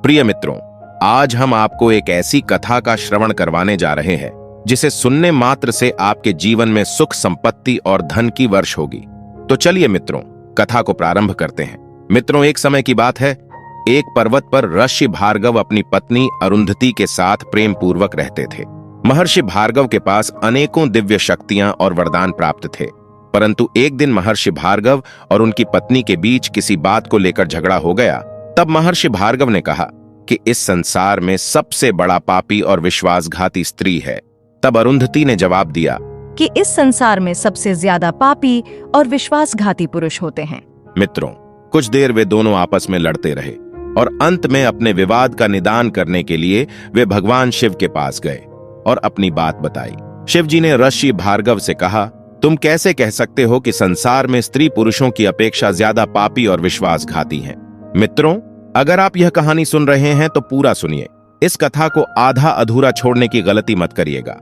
प्रिय मित्रों, आज हम आपको एक ऐसी कथा का श्रवण करवाने जा रहे हैं जिसे सुनने मात्र से आपके जीवन में सुख, संपत्ति और धन की वर्ष होगी। तो चलिए मित्रों, कथा को प्रारंभ करते हैं। मित्रों, एक समय की बात है, एक पर्वत पर ऋषि भार्गव अपनी पत्नी अरुंधति के साथ प्रेम पूर्वक रहते थे। महर्षि भार्गव के पास अनेकों दिव्य शक्तियां और वरदान प्राप्त थे, परंतु एक दिन महर्षि भार्गव और उनकी पत्नी के बीच किसी बात को लेकर झगड़ा हो गया। तब महर्षि भार्गव ने कहा कि इस संसार में सबसे बड़ा पापी और विश्वासघाती स्त्री है। तब अरुंधति ने जवाब दिया कि इस संसार में सबसे ज्यादा पापी और विश्वासघाती पुरुष होते हैं। मित्रों, कुछ देर वे दोनों आपस में लड़ते रहे और अंत में अपने विवाद का निदान करने के लिए वे भगवान शिव के पास गए और अपनी बात बताई। शिव जी ने ऋषि भार्गव से कहा, तुम कैसे कह सकते हो कि संसार में स्त्री पुरुषों की अपेक्षा ज्यादा पापी और विश्वासघाती हैं? मित्रों, अगर आप यह कहानी सुन रहे हैं तो पूरा सुनिए। इस कथा को आधा अधूरा छोड़ने की गलती मत करिएगा,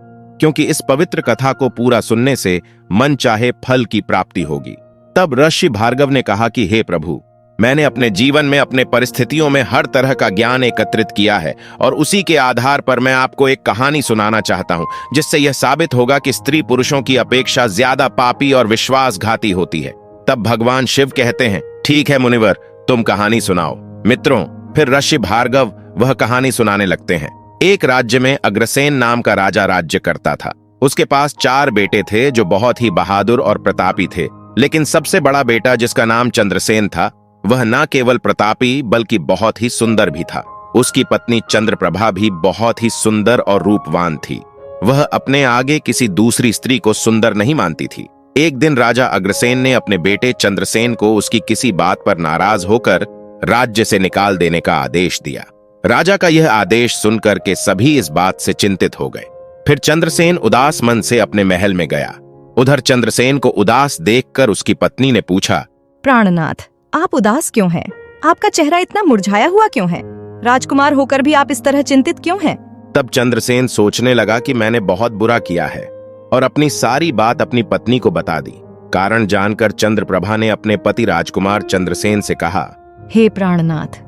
क्योंकि इस पवित्र कथा को पूरा सुनने से मन चाहे फल की प्राप्ति होगी। तब ऋषि भार्गव ने कहा कि हे प्रभु, मैंने अपने जीवन में अपने परिस्थितियों में हर तरह का ज्ञान एकत्रित किया है और उसी के आधार पर मैं आपको एक कहानी सुनाना चाहता हूं, जिससे यह साबित होगा कि स्त्री पुरुषों की अपेक्षा ज्यादा पापी और विश्वासघाती होती है। तब भगवान शिव कहते हैं, ठीक है मुनिवर, तुम कहानी सुनाओ। मित्रों, फिर ऋषि भार्गव वह कहानी सुनाने लगते हैं। एक राज्य में अग्रसेन नाम का राजा राज्य करता था। उसके पास 4 बेटे थे जो बहुत ही बहादुर और प्रतापी थे, लेकिन सबसे बड़ा बेटा, जिसका नाम चंद्रसेन था, वह न केवल प्रतापी बल्कि बहुत ही सुंदर भी था। उसकी पत्नी चंद्रप्रभा भी बहुत ही सुंदर और रूपवान थी। वह अपने आगे किसी दूसरी स्त्री को सुंदर नहीं मानती थी। एक दिन राजा अग्रसेन ने अपने बेटे चंद्रसेन को उसकी किसी बात पर नाराज होकर राज्य से निकाल देने का आदेश दिया। राजा का यह आदेश सुनकर के सभी इस बात से चिंतित हो गए। फिर चंद्रसेन उदास मन से अपने महल में गया। उधर चंद्रसेन को उदास देखकर उसकी पत्नी ने पूछा, प्राणनाथ, आप उदास क्यों हैं? आपका चेहरा इतना मुरझाया हुआ क्यों है? राजकुमार होकर भी आप इस तरह चिंतित क्यों हैं? तब चंद्रसेन सोचने लगा कि मैंने बहुत बुरा किया है और अपनी सारी बात अपनी पत्नी को बता दी। कारण जानकर चंद्रप्रभा ने अपने पति राजकुमार चंद्रसेन से कहा, हे प्राणनाथ,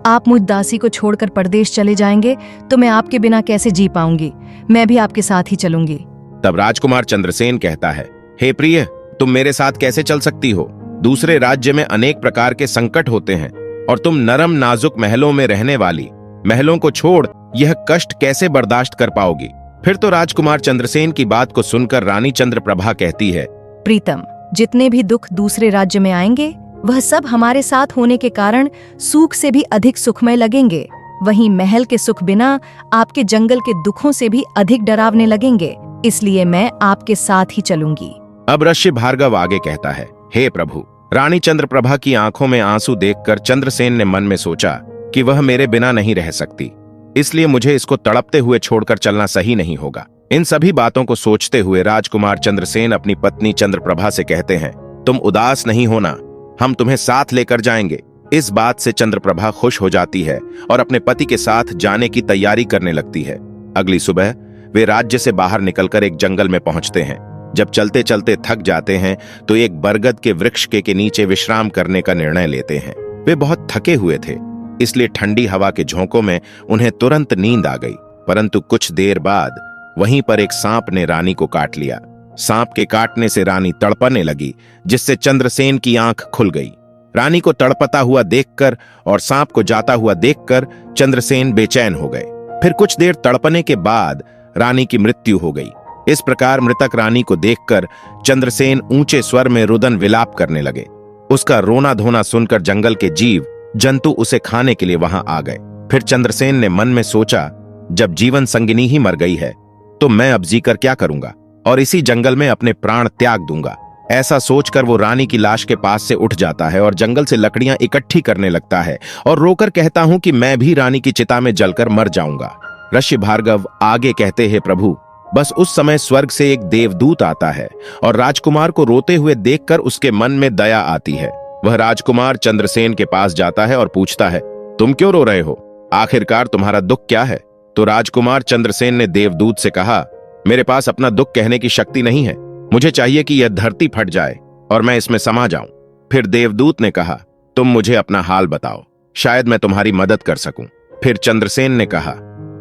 आप मुझ दासी को छोड़कर परदेश चले जाएंगे तो मैं आपके बिना कैसे जी पाऊंगी? मैं भी आपके साथ ही चलूंगी। तब राजकुमार चंद्रसेन कहता है, हे प्रिय, तुम मेरे साथ कैसे चल सकती हो? दूसरे राज्य में अनेक प्रकार के संकट होते हैं और तुम नरम नाजुक महलों में रहने वाली, महलों को छोड़ यह कष्ट कैसे बर्दाश्त कर पाओगी? फिर तो राजकुमार चंद्रसेन की बात को सुनकर रानी चंद्रप्रभा कहती है, प्रीतम, जितने भी दुख दूसरे राज्य में आएंगे वह सब हमारे साथ होने के कारण सुख से भी अधिक सुखमय लगेंगे। वहीं महल के सुख बिना आपके जंगल के दुखों से भी अधिक डरावने लगेंगे, इसलिए मैं आपके साथ ही चलूंगी। अब ऋषि भार्गव आगे कहता है, हे प्रभु, रानी चंद्रप्रभा की आंखों में आंसू देखकर चंद्रसेन ने मन में सोचा कि वह मेरे बिना नहीं रह सकती, इसलिए मुझे इसको तड़पते हुए छोड़कर चलना सही नहीं होगा। इन सभी बातों को सोचते हुए राजकुमार चंद्रसेन अपनी पत्नी चंद्रप्रभा से कहते हैं, तुम उदास नहीं होना, हम तुम्हें साथ लेकर जाएंगे। इस बात से चंद्रप्रभा खुश हो जाती है और अपने पति के साथ जाने की तैयारी करने लगती है। अगली सुबह वे राज्य से बाहर निकलकर एक जंगल में पहुंचते हैं। जब चलते चलते थक जाते हैं तो एक बरगद के वृक्ष के नीचे विश्राम करने का निर्णय लेते हैं। वे बहुत थके हुए थे, इसलिए ठंडी हवा के झोंकों में उन्हें तुरंत नींद आ गई। परंतु कुछ देर बाद वहीं पर एक सांप ने रानी को काट लिया। सांप के काटने से रानी तड़पने लगी, जिससे चंद्रसेन की आंख खुल गई। रानी को तड़पता हुआ देखकर और सांप को जाता हुआ देखकर चंद्रसेन बेचैन हो गए। फिर कुछ देर तड़पने के बाद रानी की मृत्यु हो गई। इस प्रकार मृतक रानी को देखकर चंद्रसेन ऊंचे स्वर में रुदन विलाप करने लगे। उसका रोना धोना सुनकर जंगल के जीव जंतु उसे खाने के लिए वहां आ गए। फिर चंद्रसेन ने मन में सोचा, जब जीवन संगिनी ही मर गई है तो मैं अब जीकर क्या करूंगा और इसी जंगल में अपने प्राण त्याग दूंगा। ऐसा सोचकर वो रानी की लाश के पास से उठ जाता है और जंगल से लकड़ियां इकट्ठी करने लगता है और रोकर कहता हूं कि मैं भी रानी की चिता में जलकर मर जाऊंगा। ऋषि भार्गव आगे कहते हैं, प्रभु, बस उस समय स्वर्ग से एक देवदूत आता है और राजकुमार को रोते हुए देखकर उसके मन में दया आती है। वह राजकुमार चंद्रसेन के पास जाता है और पूछता है, तुम क्यों रो रहे हो? आखिरकार तुम्हारा दुख क्या है? तो राजकुमार चंद्रसेन ने देवदूत से कहा, मेरे पास अपना दुख कहने की शक्ति नहीं है। मुझे चाहिए कि यह धरती फट जाए और मैं इसमें समा जाऊं। फिर देवदूत ने कहा, तुम मुझे अपना हाल बताओ, शायद मैं तुम्हारी मदद कर सकूं। फिर चंद्रसेन ने कहा,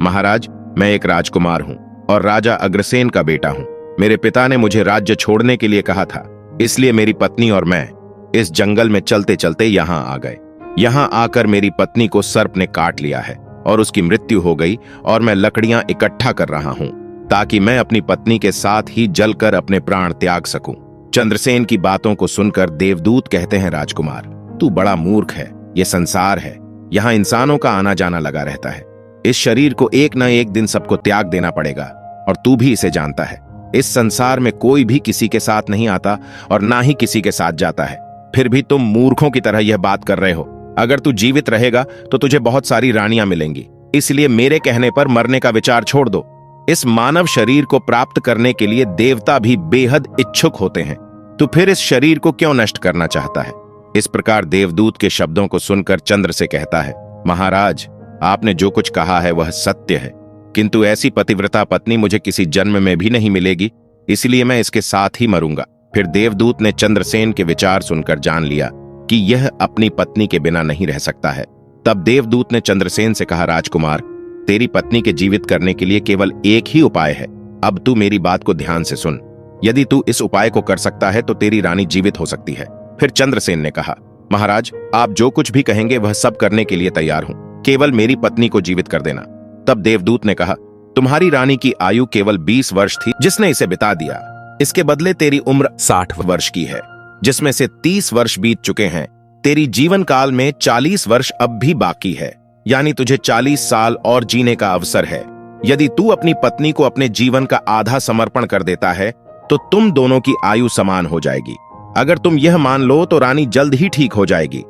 महाराज, मैं एक राजकुमार हूं और राजा अग्रसेन का बेटा हूं। मेरे पिता ने मुझे राज्य छोड़ने के लिए कहा था, इसलिए मेरी पत्नी और मैं इस जंगल में चलते चलते यहां आ गए। यहां आकर मेरी पत्नी को सर्प ने काट लिया है और उसकी मृत्यु हो गई और मैं लकड़ियां इकट्ठा कर रहा हूं ताकि मैं अपनी पत्नी के साथ ही जलकर अपने प्राण त्याग सकूं। चंद्रसेन की बातों को सुनकर देवदूत कहते हैं, राजकुमार, तू बड़ा मूर्ख है। ये संसार है, यहाँ इंसानों का आना जाना लगा रहता है। इस शरीर को एक न एक दिन सबको त्याग देना पड़ेगा और तू भी इसे जानता है। इस संसार में कोई भी किसी के साथ नहीं आता और ना ही किसी के साथ जाता है। फिर भी तुम मूर्खों की तरह यह बात कर रहे हो। अगर तू जीवित रहेगा तो तुझे बहुत सारी रानियां मिलेंगी, इसलिए मेरे कहने पर मरने का विचार छोड़ दो। इस मानव शरीर को प्राप्त करने के लिए देवता भी बेहद इच्छुक होते हैं। तू फिर इस शरीर को क्यों नष्ट करना चाहता है? इस प्रकार देवदूत के शब्दों को सुनकर चंद्र से कहता है, महाराज, आपने जो कुछ कहा है वह सत्य है, किंतु ऐसी पतिव्रता पत्नी मुझे किसी जन्म में भी नहीं मिलेगी, इसलिए मैं इसके साथ ही मरूंगा। फिर देवदूत ने चंद्रसेन के विचार सुनकर जान लिया कि यह अपनी पत्नी के बिना नहीं रह सकता है। तब देवदूत ने चंद्रसेन से कहा, राजकुमार, तेरी पत्नी के जीवित करने के लिए केवल एक ही उपाय है। अब तू मेरी बात को ध्यान से सुन। यदि तू इस उपाय को कर सकता है तो तेरी रानी जीवित हो सकती है। फिर चंद्रसेन ने कहा, महाराज, आप जो कुछ भी कहेंगे वह सब करने के लिए तैयार हूं, केवल मेरी पत्नी को जीवित कर देना। तब देवदूत ने कहा, तुम्हारी रानी की आयु केवल 20 वर्ष थी, जिसने इसे बिता दिया। इसके बदले तेरी उम्र 60 वर्ष की है, जिसमें से 30 वर्ष बीत चुके हैं। तेरी जीवन काल में 40 वर्ष अब भी बाकी है, यानी तुझे 40 साल और जीने का अवसर है। यदि तू अपनी पत्नी को अपने जीवन का आधा समर्पण कर देता है तो तुम दोनों की आयु समान हो जाएगी। अगर तुम यह मान लो तो रानी जल्द ही ठीक हो जाएगी।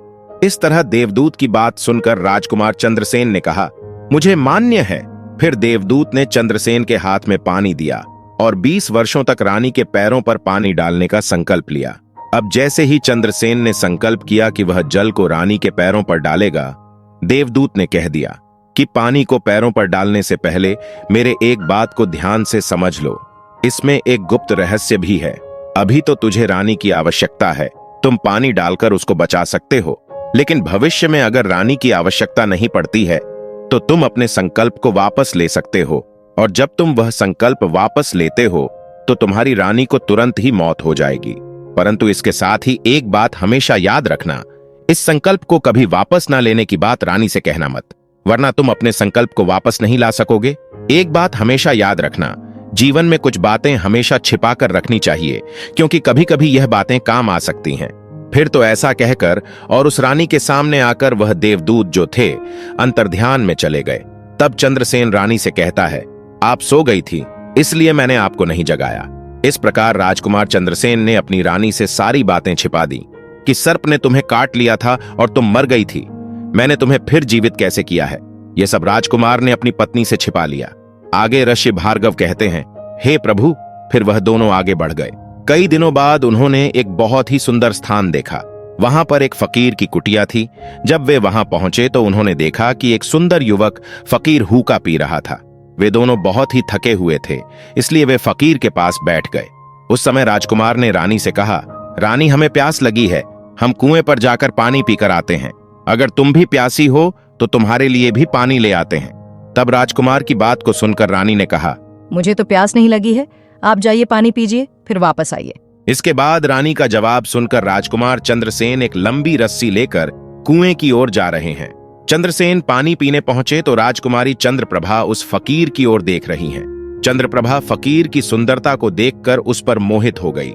इस तरह देवदूत की बात सुनकर राजकुमार चंद्रसेन ने कहा, मुझे मान्य है। फिर देवदूत ने चंद्रसेन के हाथ में पानी दिया और 20 वर्षों तक रानी के पैरों पर पानी डालने का संकल्प लिया। अब जैसे ही चंद्रसेन ने संकल्प किया कि वह जल को रानी के पैरों पर डालेगा, देवदूत ने कह दिया कि पानी को पैरों पर डालने से पहले मेरे एक बात को ध्यान से समझ लो। इसमें एक गुप्त रहस्य भी है। अभी तो तुझे रानी की आवश्यकता है, तुम पानी डालकर उसको बचा सकते हो, लेकिन भविष्य में अगर रानी की आवश्यकता नहीं पड़ती है तो तुम अपने संकल्प को वापस ले सकते हो, और जब तुम वह संकल्प वापस लेते हो तो तुम्हारी रानी को तुरंत ही मौत हो जाएगी। परंतु इसके साथ ही एक बात हमेशा याद रखना, इस संकल्प को कभी वापस ना लेने की बात रानी से कहना मत, वरना तुम अपने संकल्प को वापस नहीं ला सकोगे। एक बात हमेशा याद रखना, जीवन में कुछ बातें हमेशा छिपा कर रखनी चाहिए, क्योंकि कभी कभी यह बातें काम आ सकती हैं। फिर तो ऐसा कहकर और उस रानी के सामने आकर वह देवदूत जो थे अंतर्ध्यान में चले गए। तब चंद्रसेन रानी से कहता है, आप सो गई थी, इसलिए मैंने आपको नहीं जगाया। इस प्रकार राजकुमार चंद्रसेन ने अपनी रानी से सारी बातें छिपा दी कि सर्प ने तुम्हें काट लिया था और तुम मर गई थी, मैंने तुम्हें फिर जीवित कैसे किया है, यह सब राजकुमार ने अपनी पत्नी से छिपा लिया। आगे ऋषि भार्गव कहते हैं, हे प्रभु, फिर वह दोनों आगे बढ़ गए। कई दिनों बाद उन्होंने एक बहुत ही सुंदर स्थान देखा। वहां पर एक फकीर की कुटिया थी। जब वे वहां पहुंचे तो उन्होंने देखा कि एक सुंदर युवक फकीर हुक्का पी रहा था। वे दोनों बहुत ही थके हुए थे, इसलिए वे फकीर के पास बैठ गए। उस समय राजकुमार ने रानी से कहा, रानी, हमें प्यास लगी है, हम कुएं पर जाकर पानी पीकर आते हैं। अगर तुम भी प्यासी हो तो तुम्हारे लिए भी पानी ले आते हैं। तब राजकुमार की बात को सुनकर रानी ने कहा, मुझे तो प्यास नहीं लगी है, आप जाइए पानी पीजिए, फिर वापस आइए। इसके बाद रानी का जवाब सुनकर राजकुमार चंद्रसेन एक लंबी रस्सी लेकर कुएं की ओर जा रहे हैं। चंद्रसेन पानी पीने पहुंचे तो राजकुमारी चंद्रप्रभा उस फकीर की ओर देख रही हैं। चंद्रप्रभा फकीर की सुंदरता को देखकर उस पर मोहित हो गई,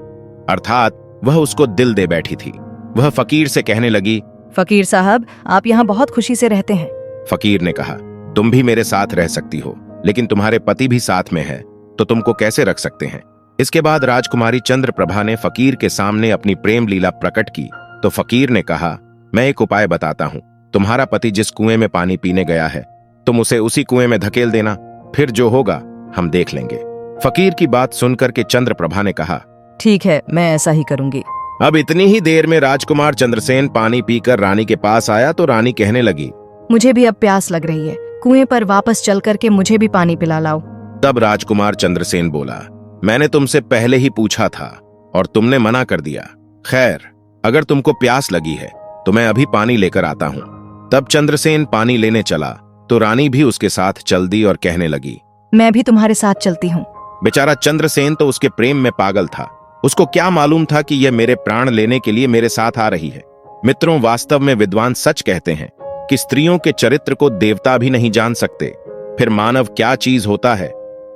अर्थात वह उसको दिल दे बैठी थी। वह फकीर से कहने लगी, फकीर साहब, आप यहाँ बहुत खुशी से रहते हैं। फकीर ने कहा, तुम भी मेरे साथ रह सकती हो, लेकिन तुम्हारे पति भी साथ में है, तो तुमको कैसे रख सकते हैं। इसके बाद राजकुमारी चंद्रप्रभा ने फकीर के सामने अपनी प्रेम लीला प्रकट की तो फकीर ने कहा, मैं एक उपाय बताता हूं। तुम्हारा पति जिस कुएं में पानी पीने गया है, तुम उसे उसी कुएं में धकेल देना, फिर जो होगा हम देख लेंगे। फकीर की बात सुनकर के चंद्रप्रभा ने कहा, ठीक है, मैं ऐसा ही करूंगी। अब इतनी ही देर में राजकुमार चंद्रसेन पानी पीकर रानी के पास आया तो रानी कहने लगी, मुझे भी अब प्यास लग रही है, कुएं पर वापस चल करके मुझे भी पानी पिला लाओ। तब राजकुमार चंद्रसेन बोला, मैंने तुमसे पहले ही पूछा था और तुमने मना कर दिया। खैर, अगर तुमको प्यास लगी है तो मैं अभी पानी लेकर आता हूं। तब चंद्रसेन पानी लेने चला तो रानी भी उसके साथ चल दी और कहने लगी, मैं भी तुम्हारे साथ चलती हूँ। बेचारा चंद्रसेन तो उसके प्रेम में पागल था। उसको क्या मालूम था कि यह मेरे प्राण लेने के लिए मेरे साथ आ रही है। मित्रों, वास्तव में विद्वान सच कहते हैं कि स्त्रियों के चरित्र को देवता भी नहीं जान सकते। फिर मानव क्या चीज होता है,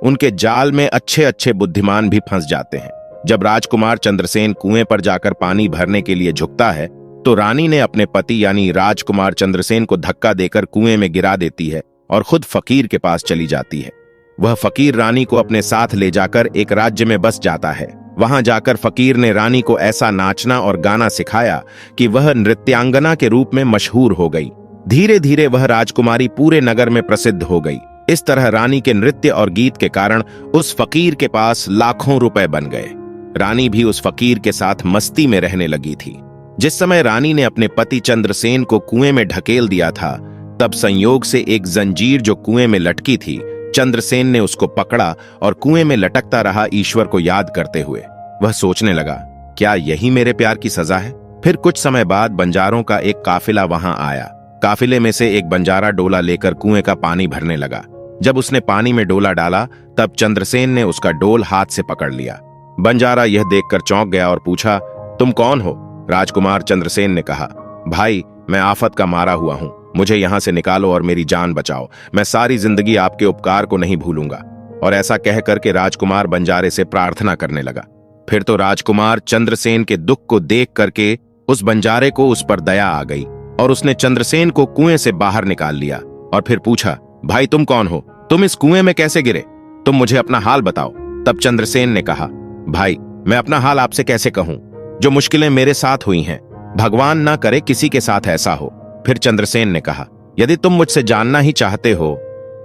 उनके जाल में अच्छे अच्छे बुद्धिमान भी फंस जाते हैं। जब राजकुमार चंद्रसेन कुएं पर जाकर पानी भरने के लिए झुकता है तो रानी ने अपने पति यानी राजकुमार चंद्रसेन को धक्का देकर कुएं में गिरा देती है और खुद फकीर के पास चली जाती है। वह फकीर रानी को अपने साथ ले जाकर एक राज्य में बस जाता है। वहां जाकर फकीर ने रानी को ऐसा नाचना और गाना सिखाया कि वह नृत्यांगना के रूप में मशहूर हो गई। धीरे धीरे वह राजकुमारी पूरे नगर में प्रसिद्ध हो गई। इस तरह रानी के नृत्य और गीत के कारण उस फकीर के पास लाखों रुपए बन गए। रानी भी उस फकीर के साथ मस्ती में रहने लगी थी। जिस समय रानी ने अपने पति चंद्रसेन को कुएं में ढकेल दिया था, तब संयोग से एक जंजीर जो कुएं में लटकी थी, चंद्रसेन ने उसको पकड़ा और कुएं में लटकता रहा ईश्वर को याद करते हुए। वह सोचने लगा, क्या यही मेरे प्यार की सजा है? फिर कुछ समय बाद बंजारों का एक काफिला वहां आया। काफिले में से एक बंजारा डोला लेकर कुएं का पानी भरने लगा। जब उसने पानी में डोला डाला तब चंद्रसेन ने उसका डोल हाथ से पकड़ लिया। बंजारा यह देखकर चौंक गया और पूछा, तुम कौन हो? राजकुमार चंद्रसेन ने कहा, भाई, मैं आफत का मारा हुआ हूं, मुझे यहां से निकालो और मेरी जान बचाओ। मैं सारी जिंदगी आपके उपकार को नहीं भूलूंगा। और ऐसा कह करके राजकुमार बंजारे से प्रार्थना करने लगा। फिर तो राजकुमार चंद्रसेन के दुख को देख करके उस बंजारे को उस पर दया आ गई और उसने चंद्रसेन को कुएं से बाहर निकाल लिया और फिर पूछा, भाई तुम कौन हो? तुम इस कुएं में कैसे गिरे? तुम मुझे अपना हाल बताओ। तब चंद्रसेन ने कहा, भाई, मैं अपना हाल आपसे कैसे कहूं? जो मुश्किलें मेरे साथ हुई हैं, भगवान ना करे किसी के साथ ऐसा हो। फिर चंद्रसेन ने कहा, यदि तुम मुझसे जानना ही चाहते हो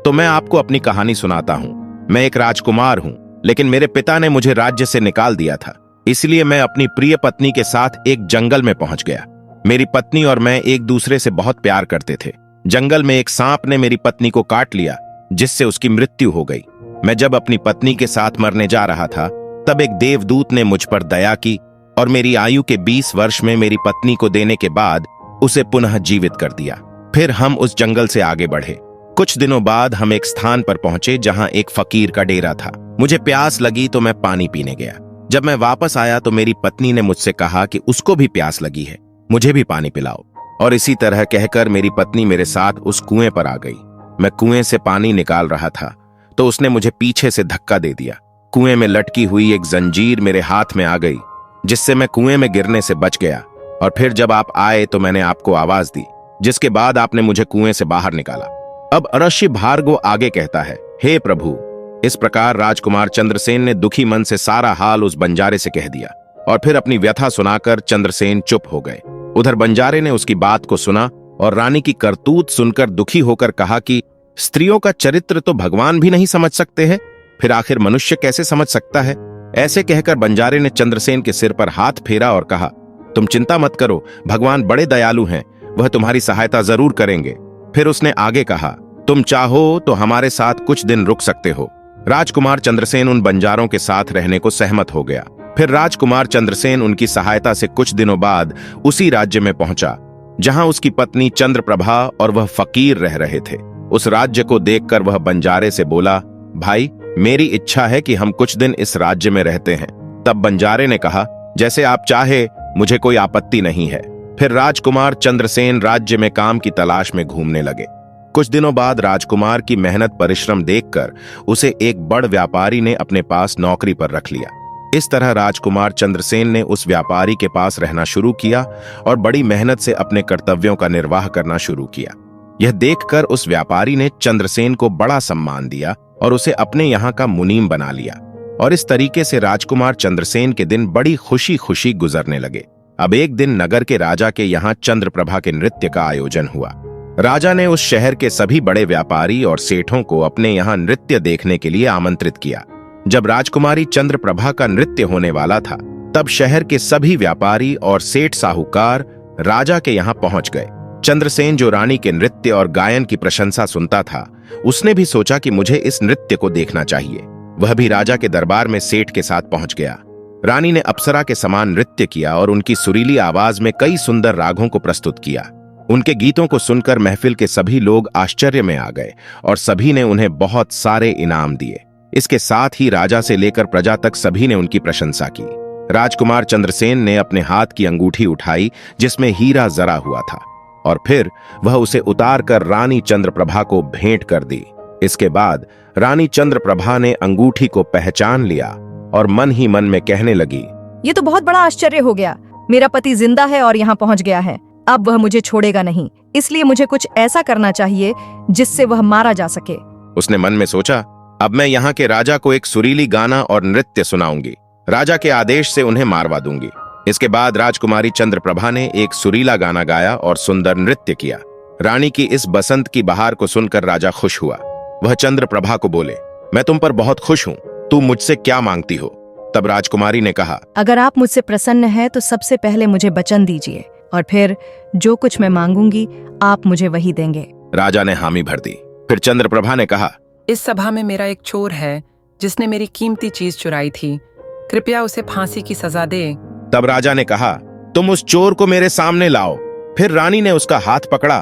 तो मैं आपको अपनी कहानी सुनाता हूं। मैं एक राजकुमार हूं, लेकिन मेरे पिता ने मुझे राज्य से निकाल दिया था। इसलिए मैं अपनी प्रिय पत्नी के साथ एक जंगल में पहुंच गया। मेरी पत्नी और मैं एक दूसरे से बहुत प्यार करते थे। जंगल में एक सांप ने मेरी पत्नी को काट लिया, जिससे उसकी मृत्यु हो गई। मैं जब अपनी पत्नी के साथ मरने जा रहा था, तब एक देवदूत ने मुझ पर दया की और मेरी आयु के 20 वर्ष में मेरी पत्नी को देने के बाद उसे पुनः जीवित कर दिया। फिर हम उस जंगल से आगे बढ़े। कुछ दिनों बाद हम एक स्थान पर पहुंचे जहां एक फकीर का डेरा था। मुझे प्यास लगी तो मैं पानी पीने गया। जब मैं वापस आया तो मेरी पत्नी ने मुझसे कहा कि उसको भी प्यास लगी है, मुझे भी पानी पिलाओ। और इसी तरह कहकर मेरी पत्नी मेरे साथ उस कुएं पर आ गई। मैं कुएं से पानी निकाल रहा था तो उसने मुझे पीछे से धक्का दे दिया। कुएं में लटकी हुई एक जंजीर मेरे हाथ में आ गई, जिससे मैं कुएं में गिरने से बच गया। और फिर जब आप आए तो मैंने आपको आवाज दी, जिसके बाद आपने मुझे कुएं से बाहर निकाला। अब ऋषि भार्गव आगे कहता है, हे प्रभु, इस प्रकार राजकुमार चंद्रसेन ने दुखी मन से सारा हाल उस बंजारे से कह दिया और फिर अपनी व्यथा सुनाकर चंद्रसेन चुप हो गए। उधर बंजारे ने उसकी बात को सुना और रानी की करतूत सुनकर दुखी होकर कहा कि स्त्रियों का चरित्र तो भगवान भी नहीं समझ सकते हैं, फिर आखिर मनुष्य कैसे समझ सकता है? ऐसे कहकर बंजारे ने चंद्रसेन के सिर पर हाथ फेरा और कहा, तुम चिंता मत करो, भगवान बड़े दयालु हैं, वह तुम्हारी सहायता जरूर करेंगे। फिर उसने आगे कहा, तुम चाहो तो हमारे साथ कुछ दिन रुक सकते हो। राजकुमार चंद्रसेन उन बंजारों के साथ रहने को सहमत हो गया। फिर राजकुमार चंद्रसेन उनकी सहायता से कुछ दिनों बाद उसी राज्य में पहुंचा जहां उसकी पत्नी चंद्रप्रभा और वह फकीर रह रहे थे। उस राज्य को देखकर वह बंजारे से बोला, भाई, मेरी इच्छा है कि हम कुछ दिन इस राज्य में रहते हैं। तब बंजारे ने कहा, जैसे आप चाहे, मुझे कोई आपत्ति नहीं है। फिर राजकुमार चंद्रसेन राज्य में काम की तलाश में घूमने लगे। कुछ दिनों बाद राजकुमार की मेहनत परिश्रम देखकर उसे एक बड़ व्यापारी ने अपने पास नौकरी पर रख लिया। इस तरह राजकुमार चंद्रसेन ने उस व्यापारी के पास रहना शुरू किया और बड़ी मेहनत से अपने कर्तव्यों का निर्वाह करना शुरू किया। यह देखकर उस व्यापारी ने चंद्रसेन को बड़ा सम्मान दिया और उसे अपने यहाँ का मुनीम बना लिया। और इस तरीके से राजकुमार चंद्रसेन के दिन बड़ी खुशी खुशी गुजरने लगे। अब एक दिन नगर के राजा के यहाँ चंद्रप्रभा के नृत्य का आयोजन हुआ। राजा ने उस शहर के सभी बड़े व्यापारी और सेठों को अपने यहाँ नृत्य देखने के लिए आमंत्रित किया। जब राजकुमारी चंद्रप्रभा का नृत्य होने वाला था, तब शहर के सभी व्यापारी और सेठ साहूकार राजा के यहाँ पहुंच गए। चंद्रसेन, जो रानी के नृत्य और गायन की प्रशंसा सुनता था, उसने भी सोचा कि मुझे इस नृत्य को देखना चाहिए। वह भी राजा के दरबार में सेठ के साथ पहुंच गया। रानी ने अप्सरा के समान नृत्य किया और उनकी सुरीली आवाज में कई सुंदर रागों को प्रस्तुत किया। उनके गीतों को सुनकर महफिल के सभी लोग आश्चर्य में आ गए और सभी ने उन्हें बहुत सारे इनाम दिए। इसके साथ ही राजा से लेकर प्रजा तक सभी ने उनकी प्रशंसा की। राजकुमार चंद्रसेन ने अपने हाथ की अंगूठी उठाई जिसमें हीरा जरा हुआ था और फिर वह उसे उतार कर रानी चंद्रप्रभा को भेंट कर दी। इसके बाद रानी चंद्रप्रभा ने अंगूठी को पहचान लिया और मन ही मन में कहने लगी, ये तो बहुत बड़ा आश्चर्य हो गया। मेरा पति जिंदा है और यहाँ पहुँच गया है। अब वह मुझे छोड़ेगा नहीं, इसलिए मुझे कुछ ऐसा करना चाहिए जिससे वह मारा जा सके। उसने मन में सोचा, अब मैं यहाँ के राजा को एक सुरीली गाना और नृत्य सुनाऊंगी। राजा के आदेश से उन्हें मारवा दूंगी। इसके बाद राजकुमारी चंद्रप्रभा ने एक सुरीला गाना गाया और सुंदर नृत्य किया। रानी की इस बसंत की बहार को सुनकर राजा खुश हुआ। वह चंद्रप्रभा को बोले, मैं तुम पर बहुत खुश हूँ, तू मुझसे क्या मांगती हो? तब राजकुमारी ने कहा, अगर आप मुझसे प्रसन्न हैं तो सबसे पहले मुझे वचन दीजिए और फिर जो कुछ मैं मांगूंगी आप मुझे वही देंगे। राजा ने हामी भर दी। फिर चंद्रप्रभा ने कहा, इस सभा में मेरा एक चोर है जिसने मेरी कीमती चीज चुराई थी। कृपया उसे फांसी की सजा दे। तब राजा ने कहा, तुम उस चोर को मेरे सामने लाओ। फिर रानी ने उसका हाथ पकड़ा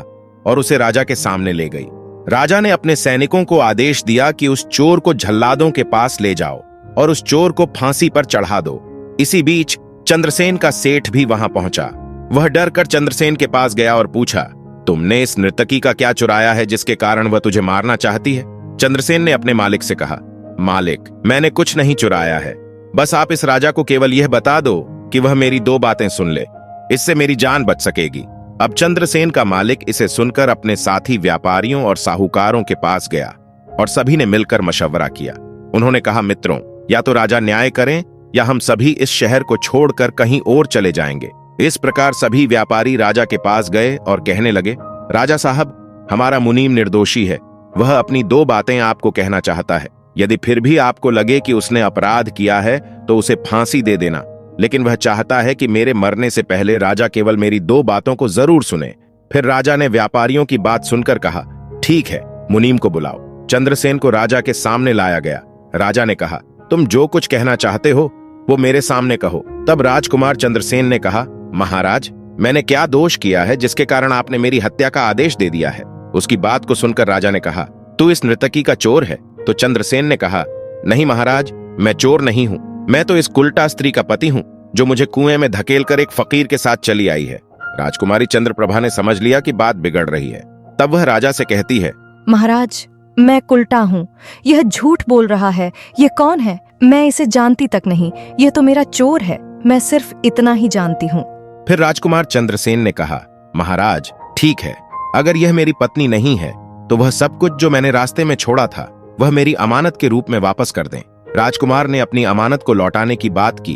और उसे राजा के सामने ले गई। राजा ने अपने सैनिकों को आदेश दिया कि उस चोर को जल्लादों के पास ले जाओ और उस चोर को फांसी पर चढ़ा दो। इसी बीच चंद्रसेन का सेठ भी वहां पहुंचा। वह डर कर चंद्रसेन के पास गया और पूछा, तुमने इस नर्तकी का क्या चुराया है जिसके कारण वह तुझे मारना चाहती है? चंद्रसेन ने अपने मालिक से कहा, मालिक, मैंने कुछ नहीं चुराया है। बस आप इस राजा को केवल यह बता दो कि वह मेरी 2 बातें सुन ले, इससे मेरी जान बच सकेगी। अब चंद्रसेन का मालिक इसे सुनकर अपने साथी व्यापारियों और साहूकारों के पास गया और सभी ने मिलकर मशवरा किया। उन्होंने कहा, मित्रों, या तो राजा न्याय करें या हम सभी इस शहर को छोड़कर कहीं और चले जाएंगे। इस प्रकार सभी व्यापारी राजा के पास गए और कहने लगे, राजा साहब, हमारा मुनीम निर्दोषी है। वह अपनी 2 बातें आपको कहना चाहता है। यदि फिर भी आपको लगे कि उसने अपराध किया है तो उसे फांसी दे देना, लेकिन वह चाहता है कि मेरे मरने से पहले राजा केवल मेरी 2 बातों को जरूर सुने। फिर राजा ने व्यापारियों की बात सुनकर कहा, ठीक है, मुनीम को बुलाओ। चंद्रसेन को राजा के सामने लाया गया। राजा ने कहा, तुम जो कुछ कहना चाहते हो वो मेरे सामने कहो। तब राजकुमार चंद्रसेन ने कहा, महाराज, मैंने क्या दोष किया है जिसके कारण आपने मेरी हत्या का आदेश दे दिया है? उसकी बात को सुनकर राजा ने कहा, तू इस नर्तकी का चोर है? तो चंद्रसेन ने कहा, नहीं महाराज, मैं चोर नहीं हूं। मैं तो इस कुलटा स्त्री का पति हूं जो मुझे कुएं में धकेलकर एक फकीर के साथ चली आई है। राजकुमारी चंद्रप्रभा ने समझ लिया कि बात बिगड़ रही है। तब वह राजा से कहती है, महाराज, मैं कुलटा हूँ। यह झूठ बोल रहा है। यह कौन है? मैं इसे जानती तक नहीं। यह तो मेरा चोर है। मैं सिर्फ इतना ही जानती हूँ। फिर राजकुमार चंद्रसेन ने कहा, महाराज, ठीक है, अगर यह मेरी पत्नी नहीं है तो वह सब कुछ जो मैंने रास्ते में छोड़ा था वह मेरी अमानत के रूप में वापस कर दें। राजकुमार ने अपनी अमानत को लौटाने की बात की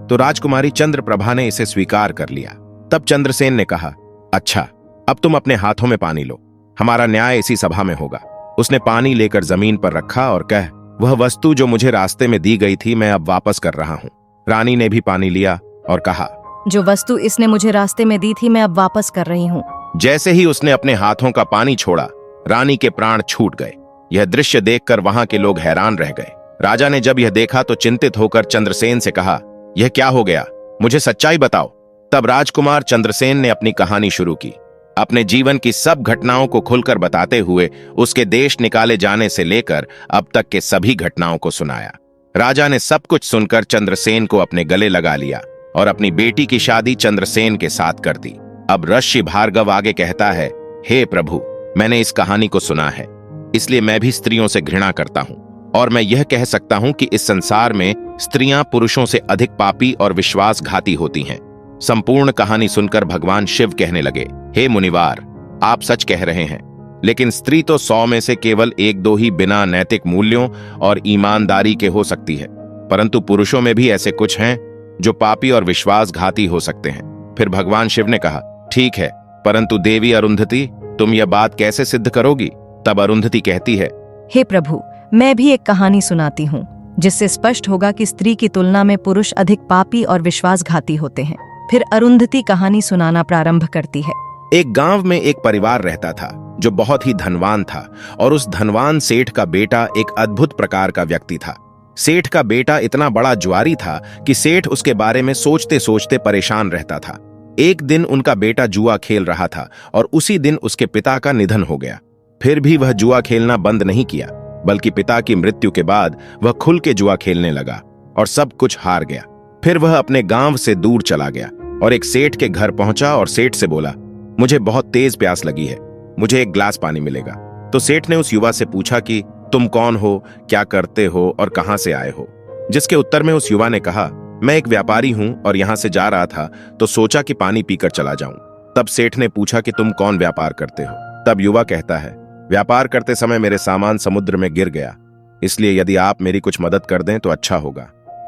तो राजकुमारी चंद्रप्रभा ने इसे स्वीकार कर लिया। तब चंद्रसेन ने कहा, अच्छा, अब तुम अपने हाथों में पानी लो। हमारा न्याय इसी सभा में होगा। उसने पानी लेकर जमीन पर रखा और कह, वह वस्तु जो मुझे रास्ते में दी गई थी मैं अब वापस कर रहा हूँ। रानी ने भी पानी लिया और कहा, जो वस्तु इसने मुझे रास्ते में दी थी मैं अब वापस कर रही हूँ। जैसे ही उसने अपने हाथों का पानी छोड़ा, रानी के प्राण छूट गए। यह दृश्य देखकर वहां के लोग हैरान रह गए। राजा ने जब यह देखा तो चिंतित होकर चंद्रसेन से कहा, यह क्या हो गया? मुझे सच्चाई बताओ। तब राजकुमार चंद्रसेन ने अपनी कहानी शुरू की। अपने जीवन की सब घटनाओं को खुलकर बताते हुए उसके देश निकाले जाने से लेकर अब तक के सभी घटनाओं को सुनाया। राजा ने सब कुछ सुनकर चंद्रसेन को अपने गले लगा लिया और अपनी बेटी की शादी चंद्रसेन के साथ कर दी। अब ऋषि भार्गव आगे कहता है, हे प्रभु, मैंने इस कहानी को सुना है, इसलिए मैं भी स्त्रियों से घृणा करता हूं और मैं यह कह सकता हूं कि इस संसार में स्त्रियां पुरुषों से अधिक पापी और विश्वासघाती होती हैं। संपूर्ण कहानी सुनकर भगवान शिव कहने लगे, हे मुनिवार, आप सच कह रहे हैं, लेकिन स्त्री तो 100 में से केवल 1-2 ही बिना नैतिक मूल्यों और ईमानदारी के हो सकती है, परंतु पुरुषों में भी ऐसे कुछ हैं जो पापी और विश्वासघाती हो सकते हैं। फिर भगवान शिव ने कहा, ठीक है, परंतु देवी अरुंधति, तुम यह बात कैसे सिद्ध करोगी? तब अरुंधति कहती है, हे प्रभु, मैं भी एक कहानी सुनाती हूँ जिससे स्पष्ट होगा कि स्त्री की तुलना में पुरुष अधिक पापी और विश्वासघाती होते हैं। फिर अरुंधति कहानी सुनाना प्रारंभ करती है। एक गांव में एक परिवार रहता था जो बहुत ही धनवान था और उस धनवान सेठ का बेटा एक अद्भुत प्रकार का व्यक्ति था। सेठ का बेटा इतना बड़ा जुआरी था कि सेठ उसके बारे में सोचते सोचते परेशान रहता था। एक दिन उनका बेटा जुआ खेल रहा था और उसी दिन उसके पिता का निधन हो गया। फिर भी वह जुआ खेलना बंद नहीं किया, बल्कि पिता की मृत्यु के बाद वह खुल के जुआ खेलने लगा और सब कुछ हार गया। फिर वह अपने गांव से दूर चला गया और एक सेठ के घर पहुंचा और सेठ से बोला, मुझे बहुत तेज प्यास लगी है, मुझे एक गिलास पानी मिलेगा। तो सेठ ने उस युवा से पूछा कि तुम कौन हो, क्या करते हो और कहां से आए हो? जिसके उत्तर में उस युवा ने कहा, मैं एक व्यापारी हूं और यहां से जा रहा था तो सोचा कि पानी पीकर चला जाऊं। तब सेठ ने पूछा कि तुम कौन व्यापार करते हो? तब युवा कहता है, व्यापार करते समय मेरे सामान समुद्र में गिर गया, इसलिए यदि आप मेरी कुछ मदद कर दें तो अच्छा होगा।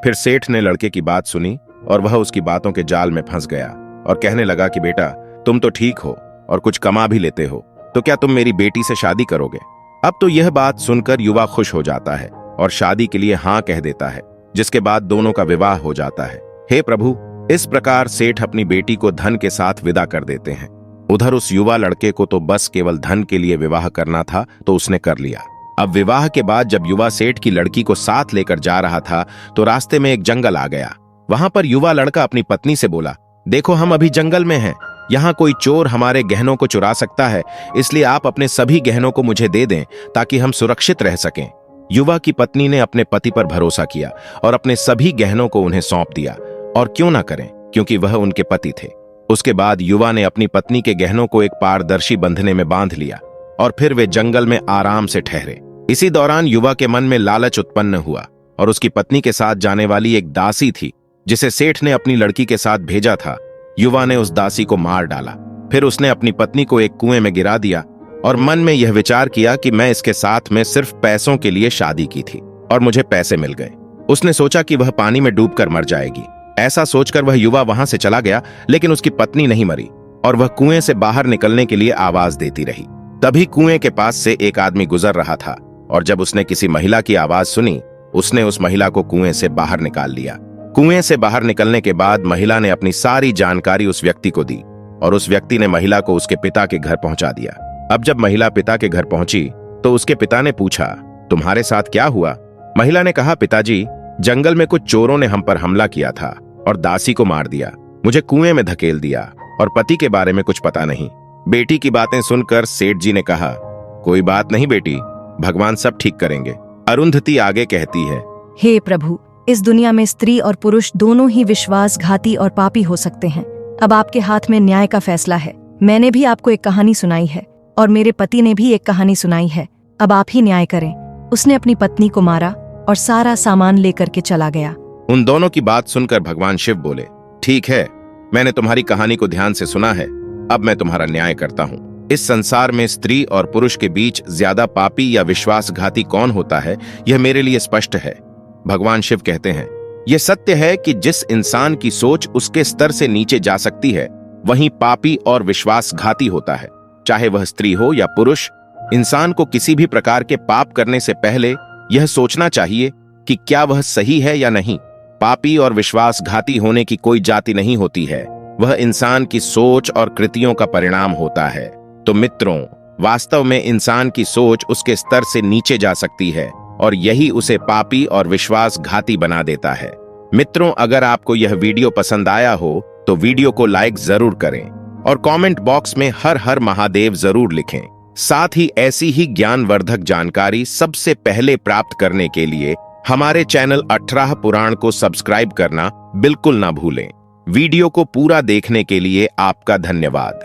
फिर सेठ ने लड़के की बात सुनी और वह उसकी बातों के जाल में फंस गया और कहने लगा कि बेटा, तुम तो ठीक हो और कुछ कमा भी लेते हो, तो क्या तुम मेरी बेटी से शादी करोगे? अब तो यह बात सुनकर युवा खुश हो जाता है और शादी के लिए हाँ कह देता है, जिसके बाद दोनों का विवाह हो जाता है। हे प्रभु, इस प्रकार सेठ अपनी बेटी को धन के साथ विदा कर देते हैं। उधर उस युवा लड़के को तो बस केवल धन के लिए विवाह करना था, तो उसने कर लिया। अब विवाह के बाद जब युवा सेठ की लड़की को साथ लेकर जा रहा था तो रास्ते में एक जंगल आ गया। वहां पर युवा लड़का अपनी पत्नी से बोला, देखो हम अभी जंगल में हैं, यहाँ कोई चोर हमारे गहनों को चुरा सकता है, इसलिए आप अपने सभी गहनों को मुझे दे दें ताकि हम सुरक्षित रह सकें। युवा की पत्नी ने अपने पति पर भरोसा किया और अपने सभी गहनों को उन्हें सौंप दिया, और क्यों ना करें, क्योंकि वह उनके पति थे। उसके बाद युवा ने अपनी पत्नी के गहनों को एक पारदर्शी बंधने में बांध लिया और फिर वे जंगल में आराम से ठहरे। इसी दौरान युवा के मन में लालच उत्पन्न हुआ और उसकी पत्नी के साथ जाने वाली एक दासी थी जिसे सेठ ने अपनी लड़की के साथ भेजा था। युवा ने उस दासी को मार डाला। फिर उसने अपनी पत्नी को एक कुएं में गिरा दिया और मन में यह विचार किया कि मैं इसके साथ में सिर्फ पैसों के लिए शादी की थी और मुझे पैसे मिल गए। उसने सोचा कि वह पानी में डूबकर मर जाएगी। ऐसा सोचकर वह युवा वहां से चला गया, लेकिन उसकी पत्नी नहीं मरी और वह कुएं से बाहर निकलने के लिए आवाज देती रही। तभी कुएं के पास से एक आदमी गुजर रहा था और जब उसने किसी महिला की आवाज सुनी, उसने उस महिला को कुएं से बाहर निकाल लिया। कुएं से बाहर निकलने के बाद महिला ने अपनी सारी जानकारी उस व्यक्ति को दी और उस व्यक्ति ने महिला को उसके पिता के घर पहुंचा दिया। अब जब महिला पिता के घर पहुंची तो उसके पिता ने पूछा, तुम्हारे साथ क्या हुआ? महिला ने कहा, पिताजी, जंगल में कुछ चोरों ने हम पर हमला किया था और दासी को मार दिया, मुझे कुएं में धकेल दिया और पति के बारे में कुछ पता नहीं। बेटी की बातें सुनकर सेठ जी ने कहा, कोई बात नहीं बेटी, भगवान सब ठीक करेंगे। अरुंधति आगे कहती है, हे प्रभु, इस दुनिया में स्त्री और पुरुष दोनों ही विश्वासघाती और पापी हो सकते हैं। अब आपके हाथ में न्याय का फैसला है। मैंने भी आपको एक कहानी सुनाई है और मेरे पति ने भी एक कहानी सुनाई है। अब आप ही न्याय करें। उसने अपनी पत्नी को मारा और सारा सामान लेकर के चला गया। उन दोनों की बात सुनकर भगवान शिव बोले, ठीक है, मैंने तुम्हारी कहानी को ध्यान से सुना है, अब मैं तुम्हारा न्याय करता हूँ। इस संसार में स्त्री और पुरुष के बीच ज्यादा पापी या विश्वासघाती कौन होता है, यह मेरे लिए स्पष्ट है। भगवान शिव कहते हैं, यह सत्य है कि जिस इंसान की सोच उसके स्तर से नीचे जा सकती है, वहीं पापी और विश्वासघाती होता है। चाहे वह स्त्री हो या पुरुष, इंसान को किसी भी प्रकार के पाप करने से पहले यह सोचना चाहिए कि क्या वह सही है या नहीं। पापी और विश्वासघाती होने की कोई जाति नहीं होती है, वह इंसान की सोच और कृतियों का परिणाम होता है। तो मित्रों, वास्तव में इंसान की सोच उसके स्तर से नीचे जा सकती है और यही उसे पापी और विश्वासघाती बना देता है। मित्रों, अगर आपको यह वीडियो पसंद आया हो तो वीडियो को लाइक जरूर करें और कमेंट बॉक्स में हर हर महादेव जरूर लिखें। साथ ही ऐसी ही ज्ञानवर्धक जानकारी सबसे पहले प्राप्त करने के लिए हमारे चैनल 18 पुराण को सब्सक्राइब करना बिल्कुल ना भूलें। वीडियो को पूरा देखने के लिए आपका धन्यवाद।